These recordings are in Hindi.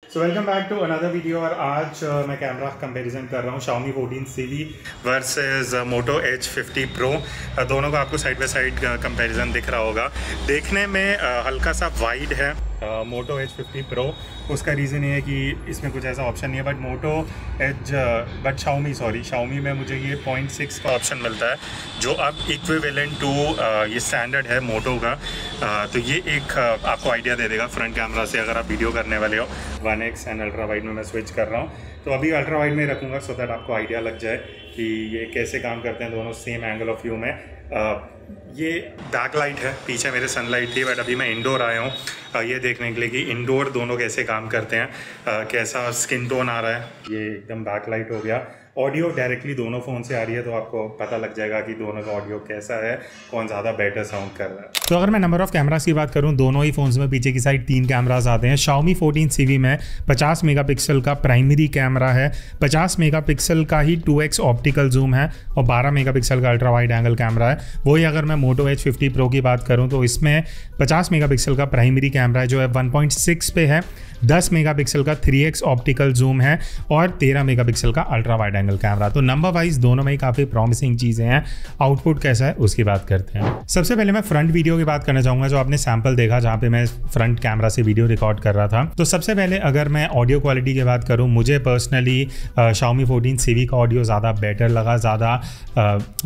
So welcome back to another video. और आज मैं कैमरा कंपैरिजन कर रहा हूँ Xiaomi 14CV versus Moto H50 Pro। दोनों का आपको साइड बाय साइड कंपैरिजन दिख रहा होगा। देखने में हल्का सा वाइड है Moto H50 Pro। उसका रीज़न ये है कि इसमें कुछ ऐसा ऑप्शन नहीं है, बट Xiaomi में मुझे ये 0.6 का ऑप्शन मिलता है जो अब इक्विवेलेंट टू ये स्टैंडर्ड है मोटो का। तो ये एक आपको आइडिया दे देगा फ्रंट कैमरा से अगर आप वीडियो करने वाले हो। 1x एंड अल्ट्रा वाइड में मैं स्विच कर रहा हूँ, तो अभी अल्ट्रा वाइड में रखूँगा सो दैट आपको आइडिया लग जाए कि ये कैसे काम करते हैं दोनों सेम एंगल ऑफ व्यू में। ये बैक लाइट है, पीछे मेरे सनलाइट थी, बट अभी मैं इंडोर आया हूँ ये देखने के लिए कि इंडोर दोनों कैसे काम करते हैं, कैसा स्किन टोन आ रहा है। ये एकदम बैक लाइट हो गया। ऑडियो डायरेक्टली दोनों फ़ोन से आ रही है, तो आपको पता लग जाएगा कि दोनों का ऑडियो कैसा है, कौन ज़्यादा बेटर साउंड कर रहा है। तो अगर मैं नंबर ऑफ कैमरास की बात करूं, दोनों ही फ़ोन्स में पीछे की साइड 3 कैमरास आते हैं। Xiaomi 14CV में 50 मेगापिक्सल का प्राइमरी कैमरा है, 50 मेगापिक्सल का ही 2x ऑप्टिकल जूम है और 12 मेगापिक्सल का अल्ट्रा वाइड एंगल कैमरा है। वही अगर मैं Moto H50 Pro की बात करूँ तो इसमें 50 मेगापिक्सल का प्राइमरी कैमरा है जो है 1.6 पे है, 10 मेगापिक्सल का 3x ऑप्टिकल जूम है और 13 मेगापिक्सल का अल्ट्रा वाइड एंगल कैमरा। तो नंबर वाइज दोनों में ही काफ़ी प्रॉमिसिंग चीज़ें हैं। आउटपुट कैसा है उसकी बात करते हैं। सबसे पहले मैं फ्रंट वीडियो की बात करना चाहूँगा, जो आपने सैंपल देखा जहाँ पे मैं फ्रंट कैमरा से वीडियो रिकॉर्ड कर रहा था। तो सबसे पहले अगर मैं ऑडियो क्वालिटी की बात करूँ, मुझे पर्सनली Xiaomi 14CV का ऑडियो ज़्यादा बेटर लगा, ज़्यादा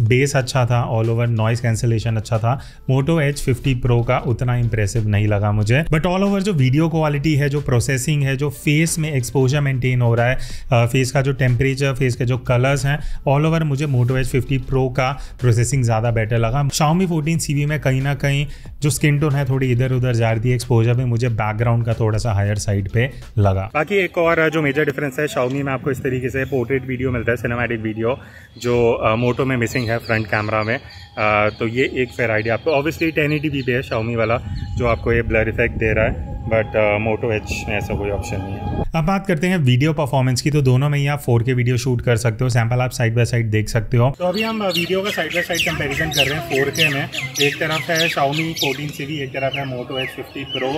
बेस अच्छा था, ऑल ओवर नॉइस कैंसिलेशन अच्छा था। Moto H50 Pro का उतना इंप्रेसिव नहीं लगा मुझे, बट ऑल ओवर जो वीडियो क्वालिटी है, जो प्रोसेसिंग है, जो फेस में एक्सपोजर मेंटेन हो रहा है, फेस का जो टेम्परेचर, फेस के जो कलर्स हैं, ऑल ओवर मुझे Moto H50 Pro का प्रोसेसिंग ज़्यादा बेटर लगा। Xiaomi 14CV में कहीं ना कहीं जो स्किन टोन है थोड़ी इधर उधर जा रही थी, एक्सपोजर में मुझे बैकग्राउंड का थोड़ा सा हायर साइड पे लगा। बाकी एक और जो मेजर डिफरेंस है, Xiaomi में आपको इस तरीके से पोर्ट्रेट वीडियो मिलता है, सिनेमैटिक वीडियो, जो Moto में मिसिंग है फ्रंट कैमरा में। तो ये एक फेयर आइडिया आपको। ऑब्वियसली 1080p पे है Xiaomi वाला जो आपको ये ब्लर इफेक्ट दे रहा है, बट Moto H में ऐसा कोई ऑप्शन नहीं है। अब बात करते हैं वीडियो परफॉर्मेंस की। तो दोनों में ही आप 4K वीडियो शूट कर सकते हो, सैंपल आप साइड बाय साइड देख सकते हो। तो अभी हम वीडियो का साइड बाय साइड कंपैरिजन कर रहे हैं 4K में। एक तरफ है Xiaomi 14CV, एक तरफ है Moto H50 Pro।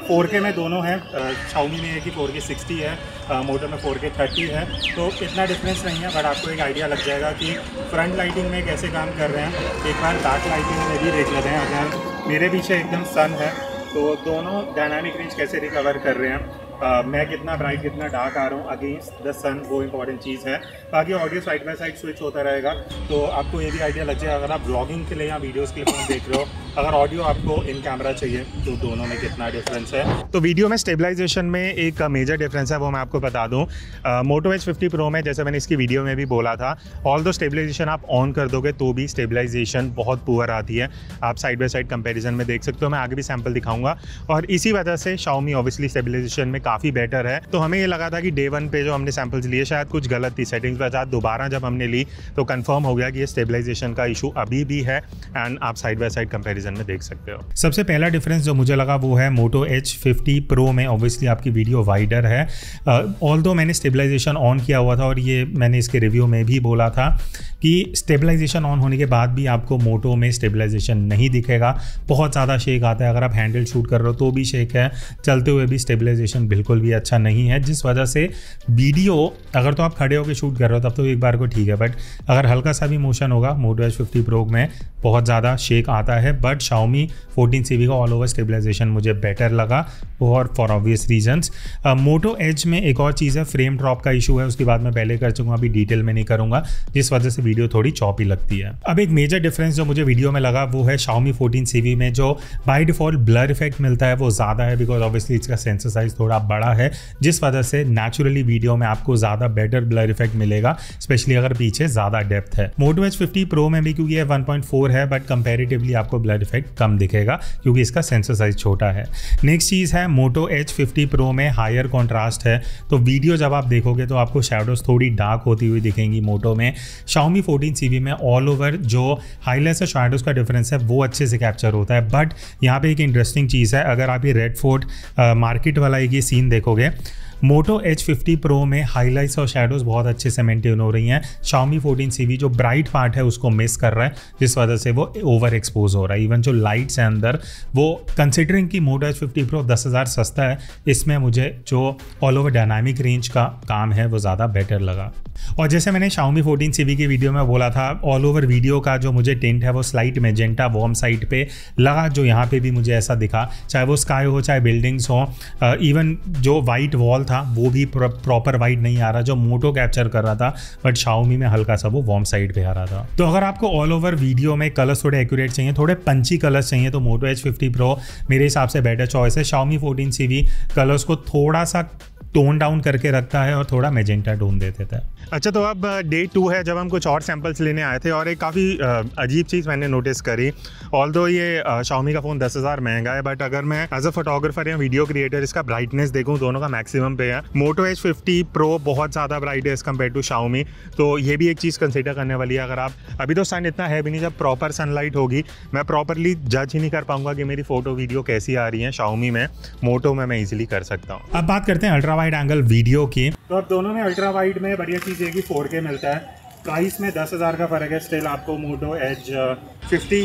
4K में दोनों हैं, Xiaomi में है कि 4K 60 है, Moto में 4K 30 है। तो इतना डिफरेंस नहीं है, बट आपको एक आइडिया लग जाएगा कि फ्रंट लाइटिंग में कैसे काम कर रहे हैं। एक बार बैक लाइटिंग में भी देख लेते हैं। अगर मेरे पीछे एकदम सन है तो दोनों डायनामिक रेंज कैसे रिकवर कर रहे हैं, मैं कितना ब्राइट कितना डार्क आ रहा हूँ अगेंस्ट द सन, वो इंपॉर्टेंट चीज़ है। बाकी audio side by side switch होता रहेगा, तो आपको ये भी आइडिया लग जाएगा अगर आप ब्लॉगिंग के लिए या वीडियोस के लिए फोन देख रहे हो, अगर ऑडियो आपको इन कैमरा चाहिए तो दोनों में कितना डिफरेंस है। तो वीडियो में स्टेबलाइजेशन में एक मेजर डिफरेंस है, वो मैं आपको बता दूं। Moto H50 Pro में जैसे मैंने इसकी वीडियो में भी बोला था, ऑल दो स्टेबलाइजेशन आप ऑन कर दोगे तो भी स्टेबलाइजेशन बहुत पुअर आती है। आप साइड बाय साइड कंपैरिजन में देख सकते हो, मैं आगे भी सैंपल दिखाऊंगा। और इसी वजह से Xiaomi ऑब्वियसली स्टेबलाइजेशन में काफ़ी बेटर है। तो हमें ये लगा था कि डे 1 पे जो हमने सैंपल्स लिए शायद कुछ गलत थी सेटिंग्स पर, आज दोबारा जब हमने ली तो कंफर्म हो गया कि ये स्टेबलाइजेशन का इशू अभी भी है, एंड आप साइड बाय साइड कंपैरिजन में देख सकते हो। सबसे पहला डिफरेंस जो मुझे लगा वो है Moto H50 Pro में ऑब्वियसली आपकी वीडियो वाइडर है। ऑल्दो मैंने स्टेबलाइजेशन ऑन किया हुआ था और ये मैंने इसके रिव्यू में भी बोला था कि स्टेबलाइजेशन ऑन होने के बाद भी आपको मोटो में स्टेबलाइजेशन नहीं दिखेगा, बहुत ज़्यादा शेक आता है। अगर आप हैंडल शूट कर रहे हो तो भी शेक है, चलते हुए भी स्टेबलाइजेशन बिल्कुल भी अच्छा नहीं है, जिस वजह से वीडियो अगर तो आप खड़े होकर शूट कर रहे हो तब तो एक बार को ठीक है, बट अगर हल्का सा भी मोशन होगा Moto H50 Pro में बहुत ज़्यादा शेक आता है। बट Xiaomi 14CV का ऑल ओवर स्टेबलाइजेशन मुझे बेटर लगा, और for obvious reasons. Moto Edge में एक और चीज़ है, फ्रेम ड्रॉप का इशू है, उसकी बात मैं पहले कर चुका, अभी डिटेल में नहीं करूँगा, जिस वजह से वीडियो थोड़ी चॉपी लगती है। अब एक मेजर डिफरेंस जो मुझे वीडियो में लगा वो है Xiaomi 14CV में जो बाय डिफॉल्ट ब्लर इफेक्ट मिलता है वो ज़्यादा है, बिकॉज ऑब्वियसली इसका सेंसर साइज थोड़ा बड़ा है, जिस वजह से नेचुरली वीडियो में आपको ज़्यादा बेटर ब्लर इफेक्ट मिलेगा, स्पेशली अगर पीछे ज़्यादा डेप्थ है। Moto H50 Pro में भी क्योंकि ये 1.4 है, बट कंपेरेटिवली आपको ब्लर इफेक्ट कम दिखेगा क्योंकि इसका सेंसर साइज छोटा है। नेक्स्ट चीज़ है Moto H50 Pro में हायर कॉन्ट्रास्ट है, तो वीडियो जब आप देखोगे तो आपको शैडोज थोड़ी डार्क होती हुई दिखेंगी Moto में। Xiaomi 14CV में ऑल ओवर जो हाईलाइट्स और शैडोज का डिफरेंस है वो अच्छे से कैप्चर होता है। बट यहाँ पे एक इंटरेस्टिंग चीज़ है, अगर आप ये रेड फोर्ट मार्केट वाला एक ये सीन देखोगे, Moto H50 Pro में हाईलाइट्स और शेडोज बहुत अच्छे से मेंटेन हो रही हैं। Xiaomi 14CV जो ब्राइट पार्ट है उसको मिस कर रहा है, जिस वजह से वो ओवर एक्सपोज हो रहा है। इवन जो लाइट्स है अंदर, वो कंसिडरिंग कि Moto H50 Pro 10,000 सस्ता है, इसमें मुझे जो ऑल ओवर डायनामिक रेंज का काम है वो ज़्यादा बेटर लगा। और जैसे मैंने Xiaomi 14CV की वीडियो में बोला था, ऑल ओवर वीडियो का जो मुझे टिंट है वो स्लाइट मेजेंटा वार्म साइड पे लगा, जो यहाँ पे भी मुझे ऐसा दिखा, चाहे वो स्काई हो चाहे बिल्डिंग्स हो। इवन जो वाइट वॉल था वो भी प्रॉपर वाइट नहीं आ रहा, जो मोटो कैप्चर कर रहा था, बट Xiaomi में हल्का सा वो वार्म साइड पे आ रहा था। तो अगर आपको ऑल ओवर वीडियो में कलर्स थोड़े एक्यूरेट चाहिए, थोड़े पंची कलर्स चाहिए, तो Moto H50 Pro मेरे हिसाब से बेटर चॉइस है। Xiaomi 14CV कलर्स को थोड़ा सा टोन डाउन करके रखता है और थोड़ा मेजेंटा टोन दे देता है। अच्छा, तो अब डे 2 है जब हम कुछ और सैंपल्स लेने आए थे, और एक काफ़ी अजीब चीज़ मैंने नोटिस करी। ऑल्दो ये Xiaomi का फ़ोन 10,000 महंगा है, बट अगर मैं एज अ फोटोग्राफर या वीडियो क्रिएटर इसका ब्राइटनेस देखूँ, दोनों का मैक्सिमम पे है। Moto H50 Pro बहुत ज़्यादा ब्राइट है एज़ कम्पेयर टू Xiaomi, तो ये भी एक चीज़ कंसिडर करने वाली है। अगर आप अभी तो सन इतना है भी नहीं, जब प्रॉपर सनलाइट होगी मैं प्रॉपरली जज ही नहीं कर पाऊंगा कि मेरी फ़ोटो वीडियो कैसी आ रही है। Xiaomi में, Moto में मैं ईजिली कर सकता हूँ। अब बात करते हैं अल्ट्रा वाइड एंगल वीडियो की। तो अब दोनों में अल्ट्रा वाइड में बढ़िया चीज़ है कि 4K मिलता है। प्राइस में 10,000 का फ़र्क है, स्टिल आपको Moto H50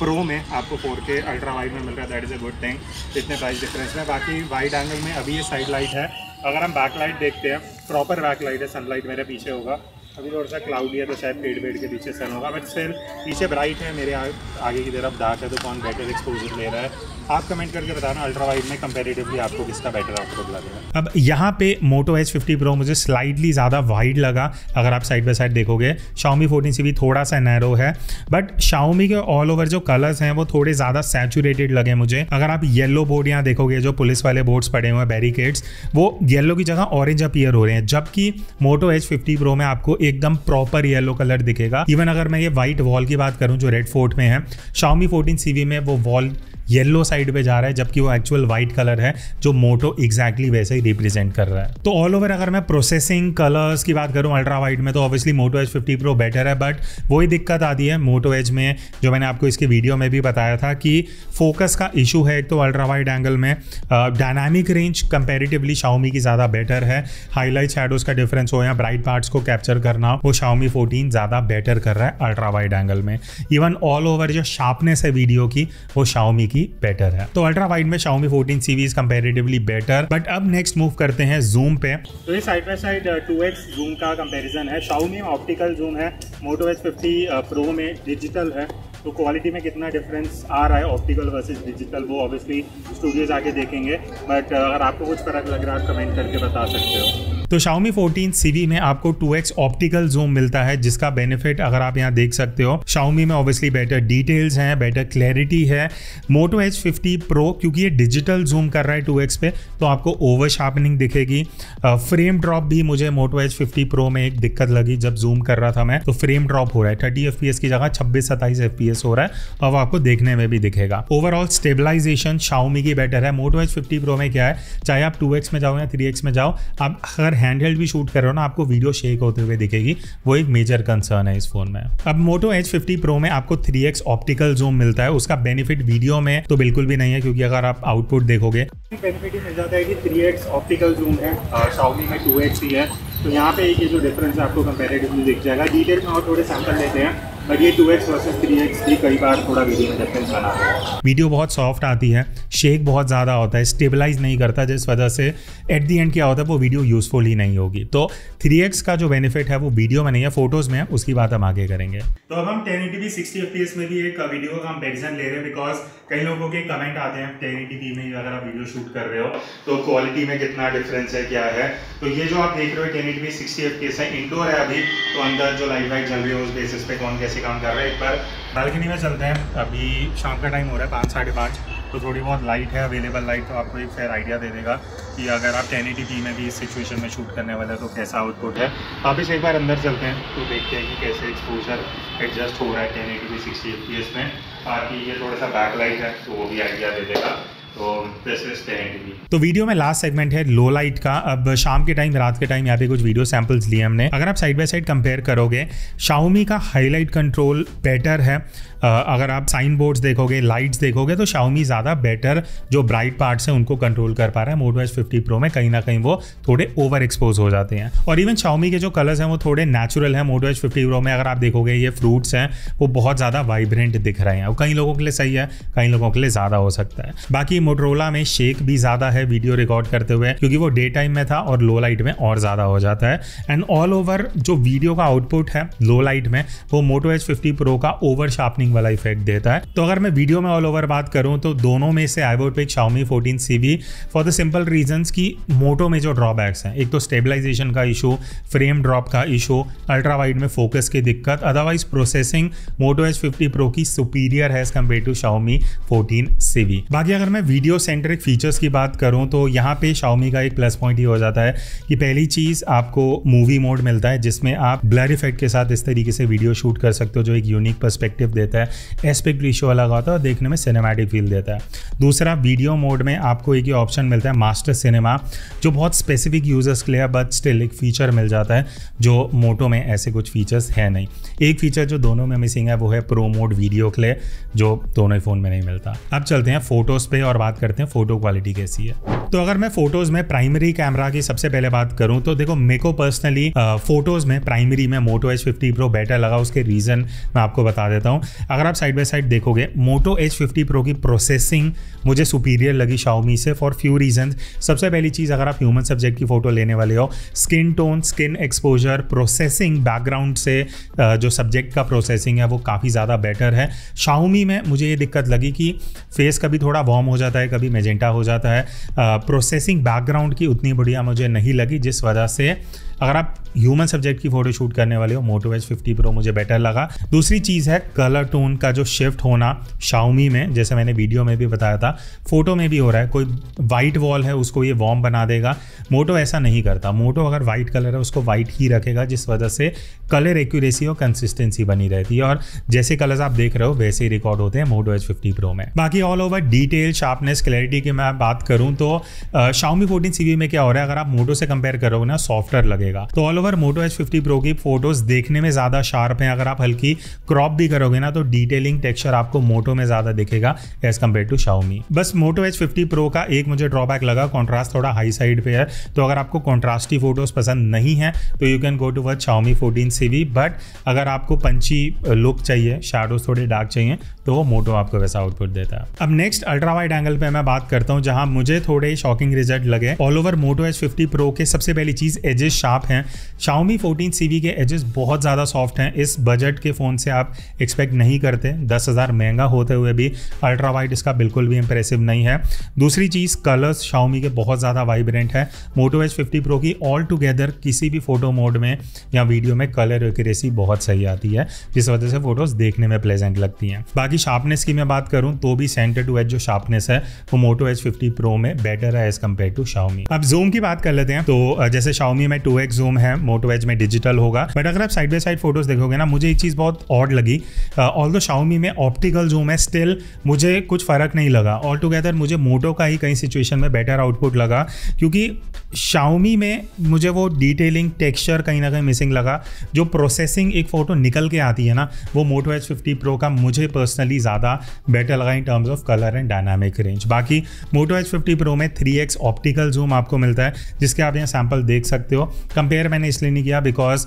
Pro में आपको 4K अल्ट्रा वाइड में मिल रहा है। That is a good thing इतने प्राइस डिफरेंस में। बाकी वाइड एंगल में अभी ये साइड लाइट है। अगर हम बैक लाइट देखते हैं, प्रॉपर बैक लाइट है, सनलाइट मेरे पीछे होगा। अभी थोड़ा सा क्लाउडी है तो शायद पेड़ के पीछे सन होगा, बट स्टिल पीछे ब्राइट है, मेरे आगे की तरफ डार्क है, तो कौन बेटर एक्सपोजर ले रहा है। आप कमेंट करके बताना अल्ट्रा वाइड में कंपैरेटिवली आपको किसका बेटर आउटपुट लगेगा। अब यहाँ पे Moto H50 Pro मुझे स्लाइडली ज़्यादा वाइड लगा। अगर आप साइड बाय साइड देखोगे, Xiaomi 14CV थोड़ा सा नैरो है, बट Xiaomi के ऑल ओवर जो कलर्स हैं वो थोड़े ज़्यादा सैचुरेटेड लगे मुझे। अगर आप येलो बोर्ड यहाँ देखोगे, जो पुलिस वाले बोर्ड्स पड़े हुए हैं, बैरिकेड्स, वो येलो की जगह ऑरेंज अपीयर हो रहे हैं, जबकि Moto H50 Pro में आपको एकदम प्रॉपर येलो कलर दिखेगा। इवन अगर मैं ये वाइट वॉल की बात करूँ जो रेड फोर्ट में है, Xiaomi 14CV में वो वॉल येलो साइड पे जा रहा है, जबकि वो एक्चुअल वाइट कलर है जो मोटो एग्जैक्टली वैसे ही रिप्रेजेंट कर रहा है। तो ऑल ओवर अगर मैं प्रोसेसिंग कलर्स की बात करूं अल्ट्रा वाइड में, तो obviously Moto H50 Pro better है, बट वही दिक्कत आती है Moto H में, जो मैंने आपको इसके वीडियो में भी बताया था कि फोकस का इशू है। एक तो अल्ट्रा वाइड एंगल में डायनामिक रेंज कंपेरेटिवली Xiaomi की ज़्यादा बेटर है। हाईलाइट शैडोज का डिफरेंस हो या ब्राइट पार्ट्स को कैप्चर करना, वो Xiaomi 14 ज़्यादा बेटर कर रहा है अल्ट्रा वाइड एंगल में। इवन ऑल ओवर जो शार्पनेस है वीडियो की, वो Xiaomi की बेटर है। तो अल्ट्रा वाइड में Xiaomi 14CV is comparatively better. But अब नेक्स्ट मूव करते हैं जूम पे। तो ये side by side 2x zoom का कंपैरिजन है। Xiaomi में ऑप्टिकल जूम है, Moto H50 Pro में डिजिटल है। तो क्वालिटी में कितना डिफरेंस आ रहा है ऑप्टिकल वर्सेस डिजिटल, वो ऑब्वियसली स्टूडियोज आके देखेंगे, बट अगर आपको कुछ फर्क लग रहा है आप कमेंट करके बता सकते हो। तो Xiaomi 14CV में आपको 2x ऑप्टिकल जूम मिलता है, जिसका बेनिफिट अगर आप यहाँ देख सकते हो, Xiaomi में ऑब्वियसली बेटर डिटेल्स हैं, बेटर क्लैरिटी है। Moto H50 Pro क्योंकि ये डिजिटल जूम कर रहा है 2x पे, तो आपको ओवर शार्पनिंग दिखेगी। फ्रेम ड्रॉप भी मुझे Moto H50 Pro में एक दिक्कत लगी, जब जूम कर रहा था मैं, तो फ्रेम ड्रॉप हो रहा है, 30 FPS की जगह 26-27 FPS हो रहा है, और आपको देखने में भी दिखेगा। ओवरऑल स्टेबलाइजेशन Xiaomi की बेटर है। Moto H50 Pro में क्या है, चाहे आप 2x में जाओ या 3x में जाओ, आप अगर हैंडहेल्ड भी शूट कर रहे हो ना, आपको वीडियो शेक होते हुए दिखेगी, वो एक मेजर कंसर्न है इस फोन में। अब Moto H50 Pro में आपको 3x ऑप्टिकल जूम मिलता है, उसका बेनिफिट वीडियो में तो बिल्कुल भी नहीं है, क्योंकि अगर आप आउटपुट देखोगे, बेनिफिट ही मिल जाता है कि 3x ऑप्टिकल जूम है, Xiaomi में 2x ही है। तो यहाँ पे ये जो डिफरेंस है आपको कंपैरेटिवली दिख जाएगा। डिटेल में और थोड़े सैंपल लेते हैं, बट ये 2x वर्सेस 3x भी कई बार थोड़ा वीडियो में डिफरेंस बना है। वीडियो बहुत सॉफ्ट आती है, शेक बहुत ज़्यादा होता है, स्टेबलाइज नहीं करता, जिस वजह से एट दी एंड क्या होता है, वो वीडियो यूजफुल ही नहीं होगी। तो 3x का जो बेनिफिट है वो वीडियो में नहीं है, फोटोज़ में है, उसकी बात हम आगे करेंगे। तो अब हम 1080p 60 fps में भी एक वीडियो का कंपेरिजन ले रहे हैं, बिकॉज कई लोगों के कमेंट आते हैं 1080p में अगर आप वीडियो शूट कर रहे हो तो क्वालिटी में कितना डिफरेंस है, क्या है। तो ये जो आप देख रहे हो 1080p 60 fps है, इंडोर है अभी, तो अंदर जो लाइट वाइट चल रही है उस बेसिस पे कौन कैसे काम कर रहा है। एक बार बालकनी में चलते हैं, अभी शाम का टाइम हो रहा है 5-5:30, तो थोड़ी बहुत लाइट है, अवेलेबल लाइट, तो आपको एक फेयर आइडिया दे देगा कि अगर आप 1080p में भी इस सिचुएशन में शूट करने वाले हैं तो कैसा आउटपुट है। आप इस एक बार अंदर चलते हैं तो देखते हैं कि कैसे एक्सपोजर एडजस्ट हो रहा है 1080p 60 fps में। बाकी ये थोड़ा सा बैक लाइट है तो वो भी आइडिया दे देगा। तो वीडियो में लास्ट सेगमेंट है लो लाइट का। अब शाम के टाइम, रात के टाइम यहाँ पे कुछ वीडियो सैंपल्स लिए हमने। अगर आप साइड बाय साइड कंपेयर करोगे, Xiaomi का हाईलाइट कंट्रोल बेटर है। अगर आप साइन बोर्ड्स देखोगे, लाइट्स देखोगे, तो Xiaomi ज़्यादा बेटर जो ब्राइट पार्ट्स हैं उनको कंट्रोल कर पा रहा है। Moto Edge 50 Pro में कहीं ना कहीं वो थोड़े ओवर एक्सपोज हो जाते हैं। और इवन Xiaomi के जो कलर्स हैं वो थोड़े नेचुरल हैं। Moto Edge 50 Pro में अगर आप देखोगे, ये फ्रूट्स हैं वो बहुत ज़्यादा वाइब्रेंट दिख रहे हैं। और कई लोगों के लिए सही है, कई लोगों के लिए ज़्यादा हो सकता है। बाकी Motorola में शेक भी ज़्यादा है वीडियो रिकॉर्ड करते हुए, क्योंकि वो डे टाइम में था और लो लाइट में और ज़्यादा हो जाता है। एंड ऑल ओवर जो वीडियो का आउटपुट है लो लाइट में, वो Moto Edge 50 Pro का ओवर शार्पनिंग वाला इफेक्ट देता है। तो अगर मैं वीडियो में ऑल ओवर बात करूं तो दोनों में से I would pick Xiaomi 14CV for the simple reasons कि मोटो में जो ड्रॉबैक्स हैं, एक तो स्टेबलाइजेशन का इशू, फ्रेम ड्रॉप का इशू, अल्ट्रा वाइड में फोकस की दिक्कत। Otherwise processing Moto Edge 50 Pro की सुपीरियर है as compare to Xiaomi 14CV। बाकी अगर मैं वीडियो सेंट्रिक फीचर्स की बात करूं तो यहाँ पे Xiaomi का एक प्लस पॉइंट ही हो जाता है कि पहली चीज़ आपको मूवी मोड मिलता है, जिसमें आप ब्लर इफेक्ट के साथ इस तरीके से वीडियो शूट कर सकते हो, जो एक यूनिक पर्सपेक्टिव देता है। एस्पेक्ट रेशियो अलग होता है और देखने में सिनेमैटिक फील देता है। दूसरा, वीडियो मोड में आपको एक ही ऑप्शन मिलता है मास्टर सिनेमा, जो बहुत स्पेसिफिक यूजर्स के लिए, बट स्टिल एक फीचर मिल जाता है जो मोटो में ऐसे कुछ फीचर्स है नहीं। एक फीचर जो दोनों में मिसिंग है वो है प्रो मोड वीडियो के लिए, जो दोनों ही फोन में नहीं मिलता। अब चलते हैं फोटोज पे और बात करते हैं फोटो क्वालिटी कैसी है। तो अगर मैं फोटोज में प्राइमरी कैमरा की सबसे पहले बात करूं तो देखो, मेरे को पर्सनली फोटोज में प्राइमरी में Moto Edge 50 Pro बेटर लगा। उसके रीजन मैं आपको बता देता हूं। अगर आप साइड बाय साइड देखोगे, Moto Edge 50 Pro की प्रोसेसिंग मुझे सुपीरियर लगी Xiaomi से फॉर फ्यू रीजंस। सबसे पहली चीज़, अगर आप ह्यूमन सब्जेक्ट की फोटो लेने वाले हो, skin tone, skin exposure, processing background से जो सब्जेक्ट का प्रोसेसिंग है वो काफ़ी ज़्यादा बेटर है। Xiaomi में मुझे ये दिक्कत लगी कि फेस कभी थोड़ा वार्म हो जाता है, कभी मेजेंटा हो जाता है। प्रोसेसिंग बैकग्राउंड की उतनी बढ़िया मुझे नहीं लगी, जिस वजह से अगर आप ह्यूमन सब्जेक्ट की फोटो शूट करने वाले हो, Moto Edge 50 Pro मुझे बेटर लगा। दूसरी चीज़ है कलर टोन का जो शिफ्ट होना Xiaomi में, जैसे मैंने वीडियो में भी बताया था, फोटो में भी हो रहा है। कोई वाइट वॉल है उसको ये वार्म बना देगा, Moto ऐसा नहीं करता। Moto अगर वाइट कलर है उसको वाइट ही रखेगा, जिस वजह से कलर एक्यूरेसी और कंसिस्टेंसी बनी रहती है, और जैसे कलर्स आप देख रहे हो वैसे ही रिकॉर्ड होते हैं Moto Edge 50 Pro में। बाकी all over detail, sharpness, clarity की मैं बात करूँ तो Xiaomi 14CV में क्या हो रहा है, अगर आप Moto से कंपेयर करोगे ना, सॉफ्टर लगेगा। तो all over Moto Edge 50 Pro की फोटोज देखने में ज्यादा शार्प हैं। अगर आप हल्की क्रॉप भी करोगे ना, तो डिटेलिंग टेक्सचर आपको Moto में ज्यादा दिखेगा एज कम्पेयर टू Xiaomi। बस Moto Edge 50 Pro का एक मुझे ड्रॉबैक लगा, कॉन्ट्रास्ट थोड़ा हाई साइड पे है। तो अगर आपको कॉन्ट्रास्टी फोटोज पसंद नहीं है तो you can go toward Xiaomi 14CV। But अगर आपको पंची लुक चाहिए, शैडोज थोड़े डार्क चाहिए, तो वो Moto आपको वैसा आउटपुट देता है। अब नेक्स्ट अल्ट्रा वाइड एंगल पे मैं बात करता हूँ, जहां मुझे थोड़े शॉकिंग रिजल्ट लगे। All over Moto Edge 50 Pro के सबसे पहली चीज, एजेस शार्प हैं। Xiaomi 14CV के एजेस बहुत ज़्यादा सॉफ्ट हैं। इस बजट के फ़ोन से आप एक्सपेक्ट नहीं करते, 10,000 महंगा होते हुए भी अल्ट्रा वाइड इसका बिल्कुल भी इंप्रेसिव नहीं है। दूसरी चीज़, कलर्स Xiaomi के बहुत ज़्यादा वाइब्रेंट है। Moto Edge 50 Pro की ऑल टुगेदर किसी भी फोटो मोड में या वीडियो में कलर एक्यूरेसी बहुत सही आती है, जिस वजह से फोटोज देखने में प्लेजेंट लगती हैं। बाकी शार्पनेस की मैं बात करूं तो भी सेंटर टू एज जो शार्पनेस है वो Moto Edge 50 Pro में बेटर है एज कम्पेयर टू Xiaomi। अब जूम की बात कर लेते हैं। तो जैसे Xiaomi में 2x जूम है, Moto Edge में डिजिटल होगा। बट अगर आप साइड बाय साइड फोटोज देखोगे ना, मुझे एक चीज़ बहुत ऑड लगी। ऑल्दो Xiaomi में ऑप्टिकल जूम है, स्टिल मुझे कुछ फ़र्क नहीं लगा। ऑल टुगेदर मुझे Moto का ही कई सिचुएशन में बेटर आउटपुट लगा, क्योंकि Xiaomi में मुझे वो डिटेलिंग, टेक्सचर कहीं ना कहीं मिसिंग लगा। जो प्रोसेसिंग एक फ़ोटो निकल के आती है ना, वो Moto Edge 50 Pro का मुझे पर्सनली ज़्यादा बेटर लगा in terms of colour and dynamic range. बाकी Moto Edge 50 Pro में 3x ऑप्टिकल जूम आपको मिलता है, जिसके आप यहाँ सैम्पल देख सकते हो। कंपेयर मैंने इसलिए नहीं किया बिकॉज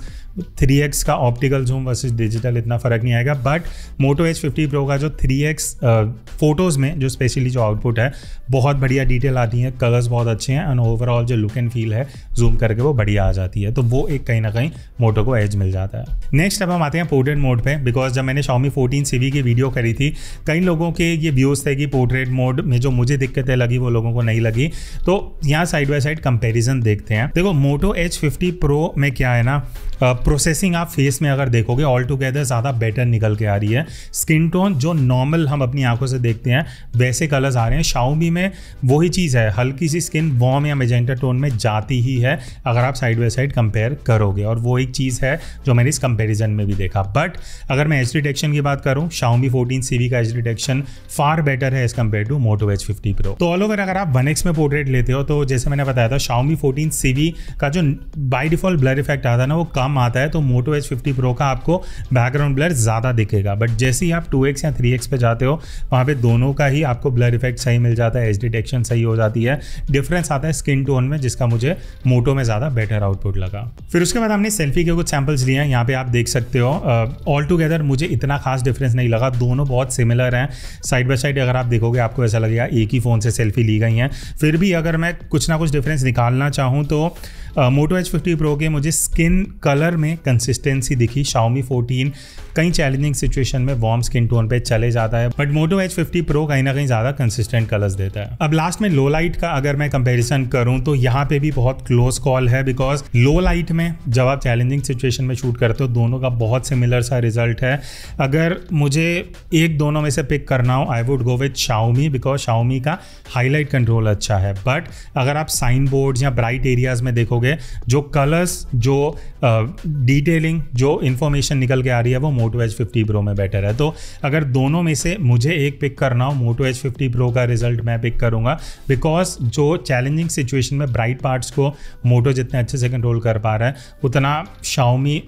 3x का ऑप्टिकल जूम वर्सेस डिजिटल इतना फ़र्क नहीं आएगा। बट Moto Edge 50 Pro का जो 3x फोटोज़ में जो स्पेशली जो आउटपुट है, बहुत बढ़िया डिटेल आती है, कलर्स बहुत अच्छे हैं, एंड ओवरऑल जो लुक एंड फील है जूम करके वो बढ़िया आ जाती है। तो वो एक कहीं ना कहीं Moto को एज मिल जाता है। नेक्स्ट अब हम आते हैं पोर्ट्रेट मोड पे, बिकॉज जब मैंने Xiaomi 14CV की वीडियो करी थी, कई लोगों के ये व्यूज़ थे कि पोर्ट्रेट मोड में जो मुझे दिक्कतें लगी वो लोगों को नहीं लगी। तो यहाँ साइड बाय साइड कंपेरिजन देखते हैं। देखो Moto Edge 50 Pro में क्या है ना, प्रोसेसिंग आप फेस में अगर देखोगे ऑल टुगेदर ज़्यादा बेटर निकल के आ रही है। स्किन टोन जो नॉर्मल हम अपनी आंखों से देखते हैं वैसे कलर्स आ रहे हैं। Xiaomi में वही चीज़ है, हल्की सी स्किन वार्म या मेजेंटा टोन में जाती ही है अगर आप साइड बाय साइड कंपेयर करोगे, और वो एक चीज़ है जो मैंने इस कंपैरिजन में भी देखा। बट अगर मैं एज डिटेक्शन की बात करूँ, Xiaomi 14CV का एज डिटेक्शन फार बेटर है as compare to Moto H50 Pro। तो ऑल ओवर अगर आप 1x में पोर्ट्रेट लेते हो तो जैसे मैंने बताया था Xiaomi 14CV का जो बाय डिफॉल्ट ब्लर इफेक्ट आता है ना वो कम आता है, तो Moto H50 Pro का आपको बैकग्राउंड ब्लर ज़्यादा दिखेगा। बट जैसे ही आप 2x या 3x पे जाते हो वहाँ पे दोनों का ही आपको ब्लर इफेक्ट सही मिल जाता है, एच डिटेक्शन सही हो जाती है। डिफरेंस आता है स्किन टोन में, जिसका मुझे मोटो में ज़्यादा बेटर आउटपुट लगा। फिर उसके बाद हमने सेल्फी के कुछ सैम्पल्स लिए हैं, यहाँ पे आप देख सकते हो। ऑल टुगेदर मुझे इतना खास डिफरेंस नहीं लगा, दोनों बहुत सिमिलर हैं। साइड बाय साइड अगर आप देखोगे आपको ऐसा लगेगा एक ही फ़ोन से सेल्फी ली गई हैं। फिर भी अगर मैं कुछ ना कुछ डिफरेंस निकालना चाहूँ तो Moto H50 Pro के मुझे स्किन कलर में कंसिस्टेंसी दिखी। Xiaomi 14 कई चैलेंजिंग सिचुएशन में वार्म स्किन टोन पे चले जाता है, बट Moto H50 Pro कहीं ना कहीं ज़्यादा कंसिस्टेंट कलर्स देता है। अब लास्ट में लो लाइट का अगर मैं कंपैरिजन करूं तो यहाँ पे भी बहुत क्लोज कॉल है, बिकॉज लो लाइट में जब आप चैलेंजिंग सिचुएशन में शूट करते हो दोनों का बहुत सिमिलर सा रिजल्ट है। अगर मुझे एक दोनों में से पिक करना हो I would go with Xiaomi, because Xiaomi का हाईलाइट कंट्रोल अच्छा है। बट अगर आप साइन बोर्ड्स या ब्राइट एरियाज में देखोगे जो कलर्स, जो डिटेलिंग, जो इंफॉर्मेशन निकल के आ रही है वो Moto H50 Pro में बेटर है। तो अगर दोनों में से मुझे एक पिक करना हो Moto H50 Pro का रिजल्ट मैं पिक करूंगा, बिकॉज जो चैलेंजिंग सिचुएशन में ब्राइट पार्ट्स को Moto जितने अच्छे से कंट्रोल कर पा रहा है उतना Xiaomi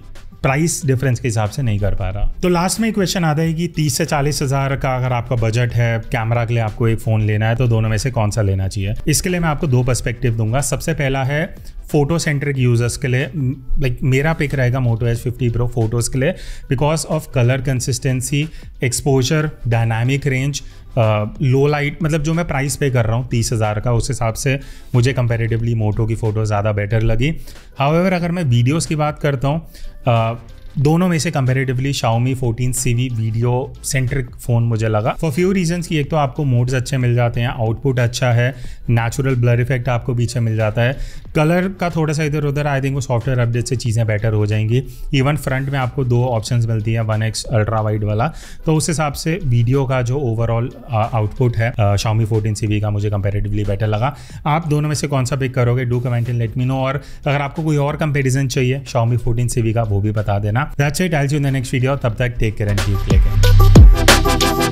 प्राइस डिफरेंस के हिसाब से नहीं कर पा रहा। तो लास्ट में एक क्वेश्चन आता है कि 30 से 40 हज़ार का अगर आपका बजट है, कैमरा के लिए आपको एक फ़ोन लेना है, तो दोनों में से कौन सा लेना चाहिए। इसके लिए मैं आपको दो पर्सपेक्टिव दूंगा। सबसे पहला है फोटो सेंट्रिक यूजर्स के लिए, लाइक मेरा पिक रहेगा Moto H50 Pro फोटोज़ के लिए, because of colour consistency, exposure, dynamic range, low light, मतलब जो मैं प्राइस पे कर रहा हूँ 30 हज़ार का, उस हिसाब से मुझे कंपैरेटिवली मोटो की फ़ोटो ज़्यादा बेटर लगी। हाउएवर अगर मैं वीडियोस की बात करता हूँ दोनों में से comparatively Xiaomi 14CV video centric phone मुझे लगा फॉर फ्यू रीजंस की। एक तो आपको मोड्स अच्छे मिल जाते हैं, आउटपुट अच्छा है, नेचुरल ब्लर इफेक्ट आपको पीछे मिल जाता है, कलर का थोड़ा सा इधर उधर आई थिंक वो सॉफ्टवेयर अपडेट से चीज़ें बेटर हो जाएंगी। इवन फ्रंट में आपको दो ऑप्शंस मिलती हैं, 1x अल्ट्रा वाइड वाला, तो उस हिसाब से वीडियो का जो ओवरऑल आउटपुट है Xiaomi 14CV का मुझे कंपैरेटिवली बेटर लगा। आप दोनों में से कौन सा पिक करोगे, do comment and let me know. और अगर आपको कोई और कंपैरिजन चाहिए Xiaomi 14CV का वो भी बता देना। That's it, I'll see you in the next video. तब तक take care and keep playing.